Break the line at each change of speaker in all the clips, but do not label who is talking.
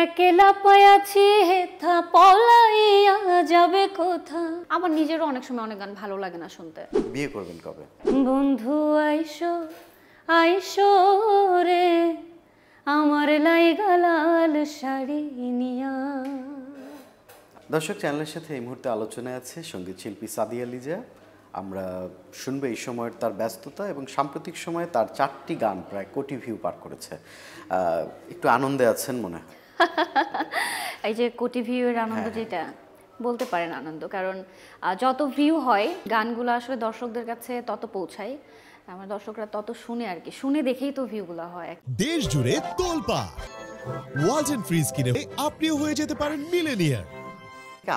একলা পায়াছি হেথা পলাইয়া যাবে কোথা। আমার নিজেরও অনেক সময় অনেক গান ভালো লাগে না শুনতে।
বিয়ে করবেন কবে?
বন্ধু আইসো আইসো রে আমার লাইগা লাল শাড়ি নিয়া।
দর্শক, চ্যানেলের সাথে এই মুহূর্তে আলোচনায় আছে সঙ্গীত শিল্পী সাদিয়া লিজা। আমরা শুনবো এই সময়ের তার ব্যস্ততা এবং সাম্প্রতিক সময়ে তার 4টি গান প্রায় কোটি ভিউ পার করেছে। একটু আনন্দে আছেন মনে হয়।
এই যে কোটি ভিউয়ের আনন্দ, যেটা বলতে পারেন আনন্দ, কারণ যত ভিউ হয় গানগুলো আসলে দর্শকদের কাছে তত পৌঁছায়, আমার দর্শকরা তত শুনে আর কি, শুনে দেখেই তো ভিউগুলো হয়।
দেশ জুড়ে তোলপাড় ওয়ালটন ফ্রিজ কিনে আপনিও হয়ে যেতে পারেন মিলেনিয়ার।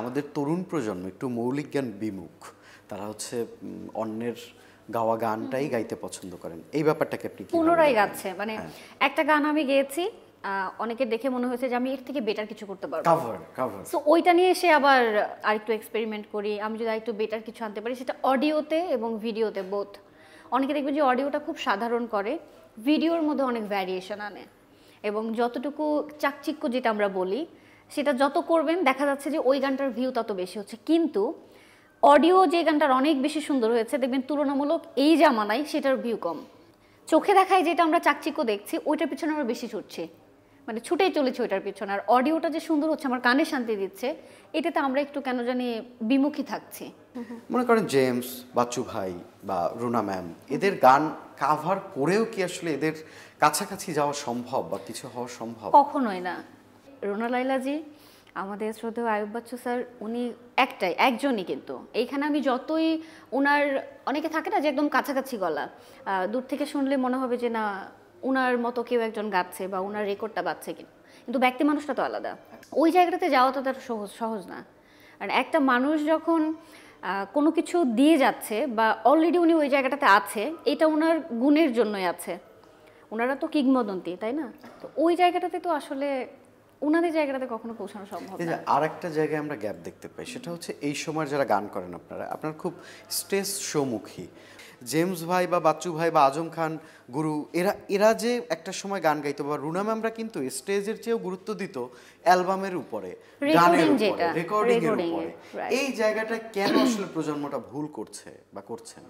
আমাদের তরুণ প্রজন্ম একটু মৌলিক জ্ঞান বিমুখ, তারা হচ্ছে অন্যের গাওয়া গানটাই গাইতে পছন্দ করেন। এই ব্যাপারটাকে আপনি
পুনরায় গাচ্ছে, মানে একটা গান আমি গেয়েছি, অনেকে দেখে মনে হয়েছে যে আমি এর থেকে বেটার কিছু করতে পারবো, কভার, সো ওইটা নিয়ে এসে আবার আরেকটু এক্সপেরিমেন্ট করি, আমি যদি আরেকটু বেটার কিছু আনতে পারি, সেটা অডিওতে এবং ভিডিওতে বোথ। অনেকে দেখবেন যে অডিওটা খুব সাধারণ করে, ভিডিওর মধ্যে অনেক ভ্যারিয়েশন আনে, এবং যতটুকু চাকচিক্য যেটা আমরা বলি সেটা যত করবেন দেখা যাচ্ছে যে ওই গানটার ভিউ তত বেশি হচ্ছে। কিন্তু অডিও যে গানটার অনেক বেশি সুন্দর হয়েছে দেখবেন তুলনামূলক এই জামানায় সেটার ভিউ কম। চোখে দেখায় যেটা আমরা চাকচিক্য দেখছি ওইটার পিছনে আমরা বেশি ছুটছি, মানে ছুটেই চলেছি ওইটার পিছনে। আর অডিওটা যে সুন্দর হচ্ছে, আমার কানে শান্তি দিচ্ছে, এটাতে আমরা একটু কেন জানি বিমুখী থাকছি।
মনে করেন জেমস, বাচ্চু ভাই বা রুনা ম্যাম, এদের গান কাভার করেও কি আসলে এদের কাছাকাছি যাওয়া সম্ভব বা কিছু হওয়া সম্ভব?
কখনোই না। রুনা লায়লাজি, আমাদের শ্রদ্ধেয় আয়ুব বাচ্চু স্যার, উনি একজনই, কিন্তু এইখানে আমি যতই ওনার, অনেকে থাকে না যে একদম কাছাকাছি গলা, দূর থেকে শুনলে মনে হবে যে না উনার মতো কেউ একজন গাচ্ছে বা উনার রেকর্ডটা বাজছে, কিন্তু ব্যক্তি মানুষটা তো আলাদা। ওই জায়গাটাতে যাওয়া তো তার সহজ না। আর একটা মানুষ যখন কোনো কিছু দিয়ে যাচ্ছে বা অলরেডি উনি ওই জায়গাটাতে আছে, এটা ওনার গুণের জন্যই আছে। ওনারা তো কিংবদন্তি, তাই না? তো ওই জায়গাটাতে তো আসলে ওনাদের জায়গাটাতে কখনো পৌঁছানো সম্ভব না।
আর একটা জায়গায় আমরা গ্যাপ দেখতে পাই, সেটা হচ্ছে এই সময় যারা গান করেন আপনারা খুব স্টেজ শোমুখী। জেমস ভাই বা বাচ্চু ভাই বা আজম খান, গুরু, এরা যে একটা সময় গান গাইতো, বা রুনা ম্যামরা কিন্তু স্টেজের চেয়েও গুরুত্ব দিত অ্যালবামের উপরে, গানের উপরে, রেকর্ডিং এর উপরে। এই জায়গাটা কেন আসলে প্রজন্মটা ভুল করছে বা করছেন?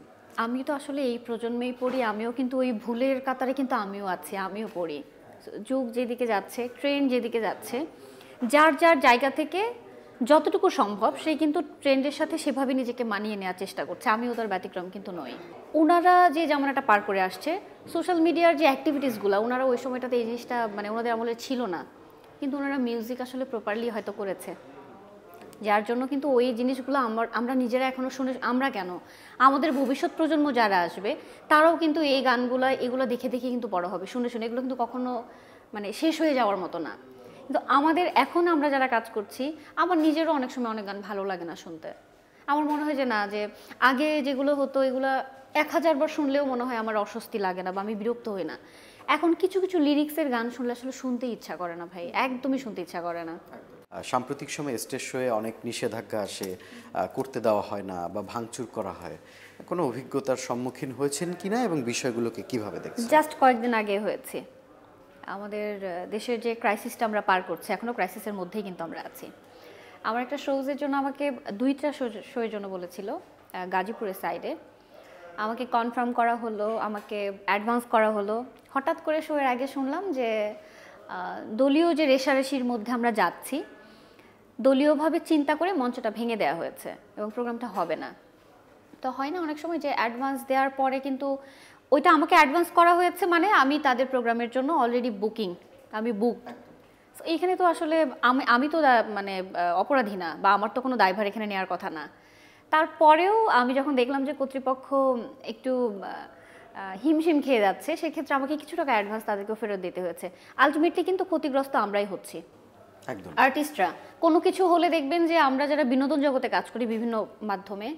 আমি তো আসলে এই প্রজন্মেই পড়ি, আমিও কিন্তু ওই ভুলের কাতারে কিন্তু আমিও আছি, আমিও পড়ি। যুগ যেদিকে যাচ্ছে, ট্রেন্ড যেদিকে যাচ্ছে, যার যার জায়গা থেকে যতটুকু সম্ভব সে কিন্তু ট্রেন্ডের সাথে সেভাবে নিজেকে মানিয়ে নেওয়ার চেষ্টা করছে। আমিও তার ব্যতিক্রম কিন্তু নই। ওনারা যে জামানাটা পার করে আসছে, সোশ্যাল মিডিয়ার যে অ্যাক্টিভিটিসগুলো, ওনারা ওই সময়টাতে এই জিনিসটা মানে ওনাদের আমলে ছিল না, কিন্তু ওনারা মিউজিক আসলে প্রপারলি হয়তো করেছে, যার জন্য কিন্তু ওই জিনিসগুলো আমরা নিজেরা এখনও শুনে, আমরা কেন, আমাদের ভবিষ্যৎ প্রজন্ম যারা আসবে তারাও কিন্তু এই গানগুলো এগুলো দেখে দেখে কিন্তু বড় হবে, শুনে শুনে। এগুলো কিন্তু কখনো মানে শেষ হয়ে যাওয়ার মতো না। কিন্তু আমাদের এখন আমরা যারা কাজ করছি, আমার নিজেরও অনেক সময় অনেক গান ভালো লাগে না শুনতে। আমার মনে হয় যে না, যে আগে যেগুলো হতো এগুলো 1000 বার শুনলেও মনে হয় আমার অস্বস্তি লাগে না বা আমি বিরক্ত হই না। এখন কিছু কিছু লিরিক্সের গান শুনলে আসলে শুনতে ইচ্ছা করে না ভাই, একদমই শুনতে ইচ্ছা করে না।
সাম্প্রতিক সময়ে স্টেজ শোয়ে অনেক নিষেধাজ্ঞা আসে, করতে দেওয়া হয় না বা ভাঙচুর করা হয়। কোনো অভিজ্ঞতার সম্মুখীন হয়েছেন কিনা এবং বিষয়গুলোকে কিভাবে দেখছেন?
জাস্ট কয়েকদিন আগে হয়েছে। আমাদের দেশের যে ক্রাইসিসটা আমরা পার করছি, এখনও ক্রাইসিসের মধ্যেই কিন্তু আমরা আছি। আমার একটা শোজের জন্য আমাকে 2টা শোয়ের জন্য বলেছিল গাজীপুরের সাইডে, আমাকে কনফার্ম করা হলো, আমাকে অ্যাডভান্স করা হলো। হঠাৎ করে শোয়ের আগে শুনলাম যে দলীয় যে রেষারেষির মধ্যে আমরা যাচ্ছি, দলীয়ভাবে চিন্তা করে মঞ্চটা ভেঙে দেওয়া হয়েছে এবং প্রোগ্রামটা হবে না। তো হয় না অনেক সময় যে অ্যাডভান্স দেওয়ার পরে কিন্তু ওইটা আমাকে অ্যাডভান্স করা হয়েছে, মানে আমি তাদের প্রোগ্রামের জন্য অলরেডি আমি বুকড। এইখানে তো আসলে আমি তো মানে অপরাধী না, বা আমার তো কোনো দায়ভার এখানে নেওয়ার কথা না। তারপরেও আমি যখন দেখলাম যে কর্তৃপক্ষ একটু হিমশিম খেয়ে যাচ্ছে, সেক্ষেত্রে আমাকে কিছু টাকা অ্যাডভান্স তাদেরকেও ফেরত দিতে হয়েছে। আলটিমেটলি কিন্তু ক্ষতিগ্রস্ত আমরাই হচ্ছি, আর্টিস্টরা। কোনো কিছু হলে দেখবেন যে আমরা যারা বিনোদন জগতে কাজ করি বিভিন্ন মাধ্যমে,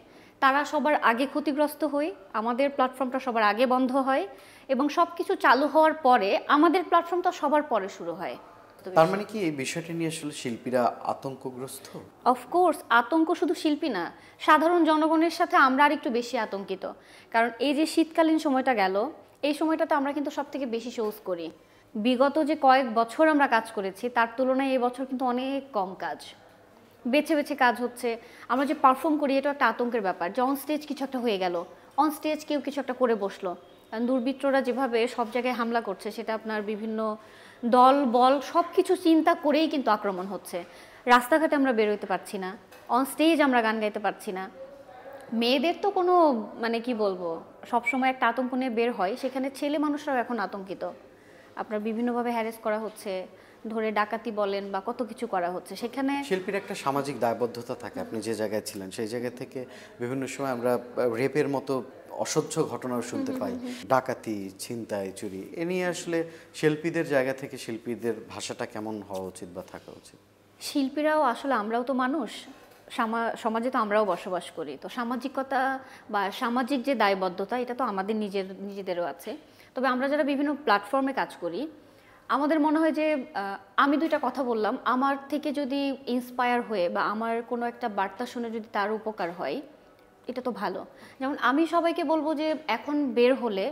তারা সবার আগে ক্ষতিগ্রস্ত হই, আমাদের প্ল্যাটফর্মটা সবার আগে বন্ধ হয়, এবং সব কিছু চালু হওয়ার পরে আমাদের প্ল্যাটফর্মটা সবার পরে শুরু হয়।
তার মানে কি এই বিষয়টা নিয়ে আসলে শিল্পীরা আতঙ্কগ্রস্ত?
অফকোর্স, আতঙ্ক শুধু শিল্পী না, সাধারণ জনগণের সাথে আমরা আর একটু বেশি আতঙ্কিত। কারণ এই যে শীতকালীন সময়টা গেল, এই সময়টাতে আমরা কিন্তু সব থেকে বেশি শোজ করি, বিগত যে কয়েক বছর আমরা কাজ করেছি তার তুলনায় এই বছর কিন্তু অনেক কম কাজ, বেছে বেছে কাজ হচ্ছে। আমরা যে পারফর্ম করি এটা একটা আতঙ্কের ব্যাপার, যে অন স্টেজ কিছু একটা হয়ে গেল, অন স্টেজ কেউ কিছু একটা করে বসলো। কারণ দুর্বৃত্তরা যেভাবে সব জায়গায় হামলা করছে, সেটা আপনার বিভিন্ন দল বল সব কিছু চিন্তা করেই কিন্তু আক্রমণ হচ্ছে। রাস্তাঘাটে আমরা বেরোতে পারছি না, অন স্টেজ আমরা গান গাইতে পারছি না। মেয়েদের তো কোনো মানে কি বলবো, সবসময় একটা আতঙ্ক নিয়ে বের হয়, সেখানে ছেলে মানুষরাও এখন আতঙ্কিত। আপনার বিভিন্নভাবে হ্যারেস করা হচ্ছে, ধরে ডাকাতি বলেন বা কত কিছু করা হচ্ছে। সেখানে
শিল্পীর একটা সামাজিক দায়বদ্ধতা থাকে, আপনি যে জায়গায় ছিলেন সেই জায়গা থেকে বিভিন্ন সময় আমরা রেপের মতো অসহ্য ঘটনাও শুনতে পাই, ডাকাতি, ছিনতাই, চুরি। এ নিয়ে আসলে শিল্পীদের জায়গা থেকে শিল্পীদের ভাষাটা কেমন হওয়া উচিত বা থাকা উচিত?
শিল্পীরাও আসলে, আমরাও তো মানুষ, সমাজে তো আমরাও বসবাস করি, তো সামাজিকতা বা সামাজিক যে দায়বদ্ধতা এটা তো আমাদের নিজেদেরও আছে। তবে আমরা যারা বিভিন্ন প্ল্যাটফর্মে কাজ করি, আমাদের মনে হয় যে আমি দুইটা কথা বললাম, আমার থেকে যদি ইন্সপায়ার হয়ে বা আমার কোনো একটা বার্তা শুনে যদি তার উপকার হয়, এটা তো ভালো। যেমন আমি সবাইকে বলবো যে এখন বের হলে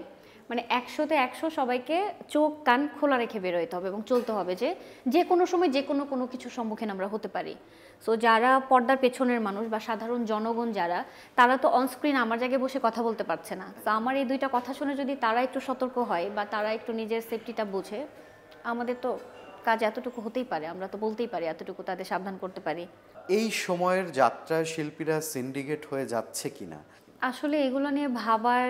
মানে 100তে 100 সবাইকে চোখ কান খোলা রেখে বের হইতে হবে এবং চলতে হবে, যে যে কোনো সময় যে কোনো কিছুর সম্মুখীন আমরা হতে পারি। সো যারা পর্দার পেছনের মানুষ বা সাধারণ জনগণ যারা, তারা তো অনস্ক্রিন আমার জায়গায় বসে কথা বলতে পারছে না। তো আমার এই দুইটা কথা শুনে যদি তারা একটু সতর্ক হয় বা তারা একটু নিজের সেফটিটা বুঝে, আমাদের তো কাজ এতটুকু হতেই পারে, আমরা তো বলতেই পারি, এতটুকু তাদের সাবধান করতে পারি।
এই সময়ের যাত্রায় শিল্পীরা সিন্ডিকেট হয়ে যাচ্ছে কিনা
আসলে এগুলো নিয়ে ভাবার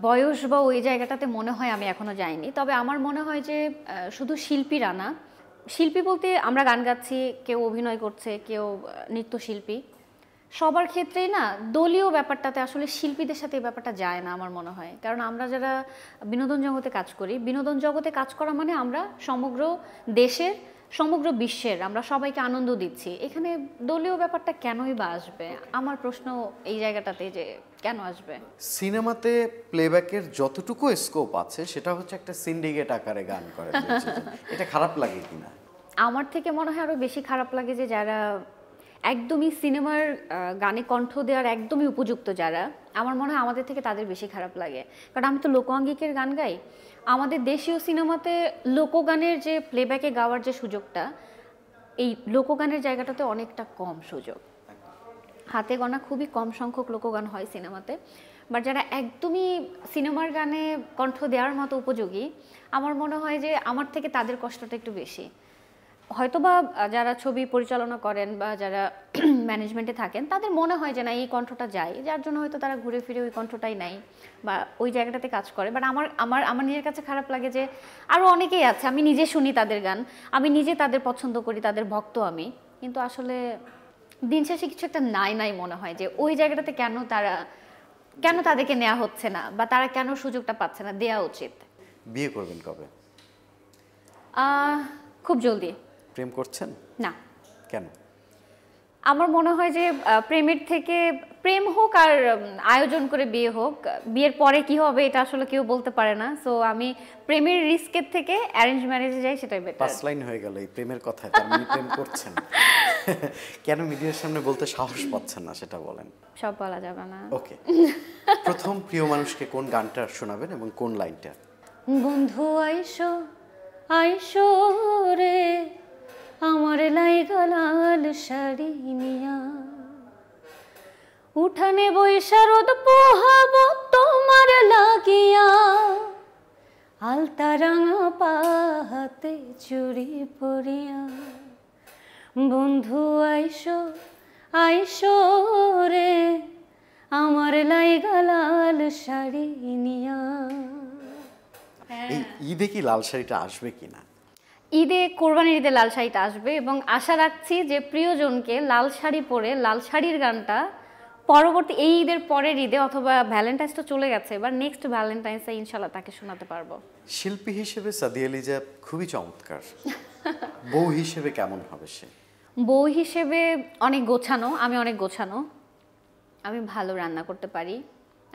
বয়স বা ওই জায়গাটাতে মনে হয় আমি এখনো যাইনি। তবে আমার মনে হয় যে শুধু শিল্পীরা না, শিল্পী বলতে আমরা গান গাচ্ছি, কেউ অভিনয় করছে, কেউ নৃত্যশিল্পী, সবার ক্ষেত্রেই না দলীয় ব্যাপারটাতে আসলে শিল্পীদের সাথে এই ব্যাপারটা যায় না আমার মনে হয়। কারণ আমরা যারা বিনোদন জগতে কাজ করি, বিনোদন জগতে কাজ করা মানে আমরা সমগ্র দেশের, সমগ্র বিশ্বের আমরা সবাইকে আনন্দ দিচ্ছি। এখানে দলীয় ব্যাপারটা কেনই বা আসবে? আমার প্রশ্ন এই জায়গাটাতে যে কেন আসবে।
সিনেমাতে প্লেব্যাকের যতটুকু স্কোপ আছে সেটা হচ্ছে একটা সিন্ডিকেট আকারে গান করে, এটা খারাপ লাগে কিনা?
আমার থেকে মনে হয় আরো বেশি খারাপ লাগে যে যারা একদমই সিনেমার গানে কণ্ঠ দেওয়ার একদমই উপযুক্ত যারা, আমার মনে হয় আমাদের থেকে তাদের বেশি খারাপ লাগে। কারণ আমি তো লোকাঙ্গিকের গান গাই, আমাদের দেশীয় সিনেমাতে লোকগানের যে প্লেব্যাকে গাওয়ার যে সুযোগটা, এই লোকগানের জায়গাটাতে অনেকটা কম সুযোগ, হাতে গোনা খুবই কম সংখ্যক লোকগান হয় সিনেমাতে। বাট যারা একদমই সিনেমার গানে কণ্ঠ দেওয়ার মতো উপযোগী, আমার মনে হয় যে আমার থেকে তাদের কষ্টটা একটু বেশি। হয়তোবা যারা ছবি পরিচালনা করেন বা যারা ম্যানেজমেন্টে থাকেন, তাদের মনে হয় যে না এই কণ্ঠটা যায়, যার জন্য হয়তো তারা ঘুরে ফিরে ওই কণ্ঠটাই নেয় বা ওই জায়গাটাতে কাজ করে। বাট আমার আমার আমার নিজের কাছে খারাপ লাগে যে আরও অনেকেই আছে, আমি নিজে শুনি তাদের গান, আমি নিজে তাদের পছন্দ করি, তাদের ভক্ত আমি, কিন্তু আসলে দিন শেষে কিছু একটা নাই মনে হয় যে ওই জায়গাটাতে কেন তাদেরকে নেওয়া হচ্ছে না বা তারা কেন সুযোগটা পাচ্ছে না, দেওয়া উচিত।
বিয়ে করবেন কবে?
খুব জলদি।
প্রেম করছেন
না।
কেন?
আমার মনে হয় যে প্রেমের থেকে, প্রেম হোক আর আয়োজন করে বিয়ে হোক, বিয়ের পরে কি হবে এটা আসলে কেউ বলতে পারে না। সো আমি প্রেমের রিস্কের থেকে অ্যারেঞ্জ ম্যারেজে যাই, সেটাই বেটার।
পাঁচ লাইন হয়ে গেল এই প্রেমের কথায়, তার মানে প্রেম করছেন। কেন মিডিয়ার সামনে বলতে সাহস পাচ্ছেন না সেটা বলেন।
সব বলা যাবে না।
ওকে, প্রথম প্রিয় মানুষকে কোন গানটা শোনাবেন এবং কোন লাইনটা?
বন্ধু আইসো আইসো রে আমার লাইগা লাল শাড়ি নিয়া, উঠানে বৈশা রোদ পোহাব তোমার লাগিয়া, আলতা রাঙা পাহাতে চুড়ি পরিয়া, বন্ধু আইসো আইসো রে আমার লাইগা লাল শাড়ি নিয়া।
এই ঈদে কি লাল শাড়িটা আসবে কিনা?
ঈদে, কোরবানির ঈদে লাল শাড়িটা আসবে এবং আশা রাখছি যে প্রিয়জনকে লাল শাড়ি পরে লাল শাড়ির গানটা পরবর্তী এই ঈদের পরের ঈদে অথবা ভ্যালেন্টাইন্স তো চলে গেছে, এবার নেক্সট ভ্যালেন্টাইন্সে ইনশাল্লাহ তাকে শোনাতে পারবো।
শিল্পী হিসেবে সাদিয়া লিজা খুবই চমৎকার, বউ হিসেবে কেমন হবে সে?
বউ হিসেবে অনেক গোছানো, আমি অনেক গোছানো, আমি ভালো রান্না করতে পারি,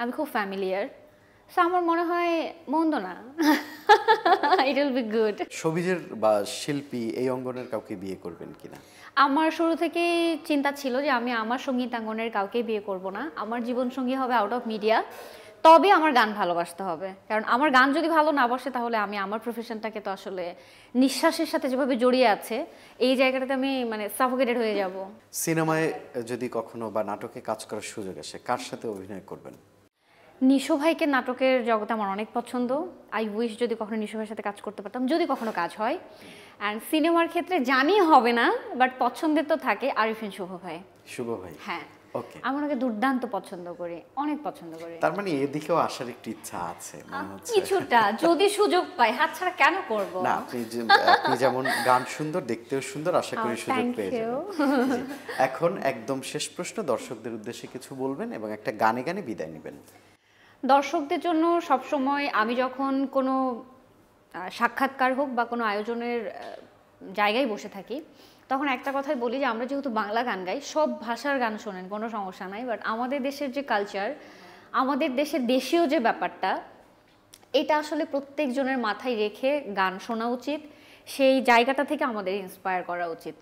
আমি খুব ফ্যামিলিয়ার, সো আমার মনে হয় মন্দ না, ইট উইল বি গুড।
শোবিজের বা শিল্পী এই অঙ্গনের কাউকে বিয়ে করবেন কিনা?
আমার শুরু থেকেই চিন্তা ছিল যে আমি আমার সঙ্গীতাঙ্গনের কাউকে বিয়ে করব না, আমার জীবনসঙ্গী হবে আউট অফ মিডিয়া। তবে আমার গান ভালোবাসতে হবে, কারণ আমার গান যদি ভালো না বাসে তাহলে আমি আমার প্রফেশনটাকে তো আসলে নিঃশ্বাসের সাথে যেভাবে জড়িয়ে আছে এই জায়গাটাতে আমি মানে সাফোকেটেড হয়ে যাব।
সিনেমায় যদি কখনো বা নাটকে কাজ করার সুযোগ আসে, কার সাথে অভিনয় করবেন?
নিশো ভাইকে নাটকের জগতে আমার অনেক পছন্দ। আই উইশ যদি কখনো নিশো ভাইয়ের সাথে কাজ করতে পারতাম, যদি কখনো কাজ হয়। অ্যান্ড সিনেমার ক্ষেত্রে জানি হবে না, বাট পছন্দের তো থাকে আরিফিন শুভ ভাই।
শুভ ভাই,
হ্যাঁ,
ওকে।
আমি ওনাকে দুর্দান্ত পছন্দ করি, অনেক পছন্দ করি।
তার মানে এদিকেও আসার একটু ইচ্ছা আছে মনে হচ্ছে।
কিছুটা যদি সুযোগ পাই, হাতছাড়া কেন করব?
না, আপনি যেমন গান সুন্দর, দেখতেও সুন্দর, আশা করি সুযোগ পেয়ে যাবেন। জি। এখন একদম শেষ প্রশ্ন, দর্শকদের উদ্দেশ্যে কিছু বলবেন এবং একটা গানে গানে বিদায় নেবেন।
দর্শকদের জন্য সবসময় আমি যখন কোনো সাক্ষাৎকার হোক বা কোনো আয়োজনের জায়গায় বসে থাকি, তখন একটা কথাই বলি যে আমরা যেহেতু বাংলা গান গাই, সব ভাষার গান শোনেন, কোনো সমস্যা নাই, বাট আমাদের দেশের যে কালচার, আমাদের দেশের দেশীয় যে ব্যাপারটা, এটা আসলে প্রত্যেকজনের মাথায় রেখে গান শোনা উচিত। সেই জায়গাটা থেকে আমাদের ইন্সপায়ার করা উচিত।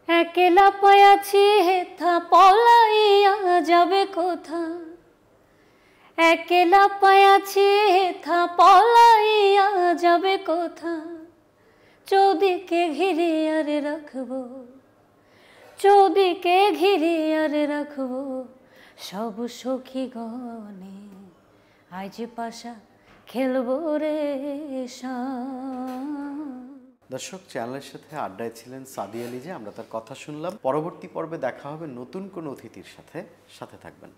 একেলা পায়াছি হেথা পলাইয়া যাবে কোথা, একেলা পায়াছি হেথা পলাইয়া যাবে কোথা, চৌদিকে ঘিরে আরে রাখবো, চৌদিকে ঘিরে আরে রাখবো সব সখী গণে, আজ পাশা খেলবো রে
দর্শক, চ্যানেলের সাথে আড্ডায় ছিলেন সাদিয়া লিজা। আমরা তার কথা শুনলাম। পরবর্তী পর্বে দেখা হবে নতুন কোনো অতিথির সাথে। সাথে থাকবেন।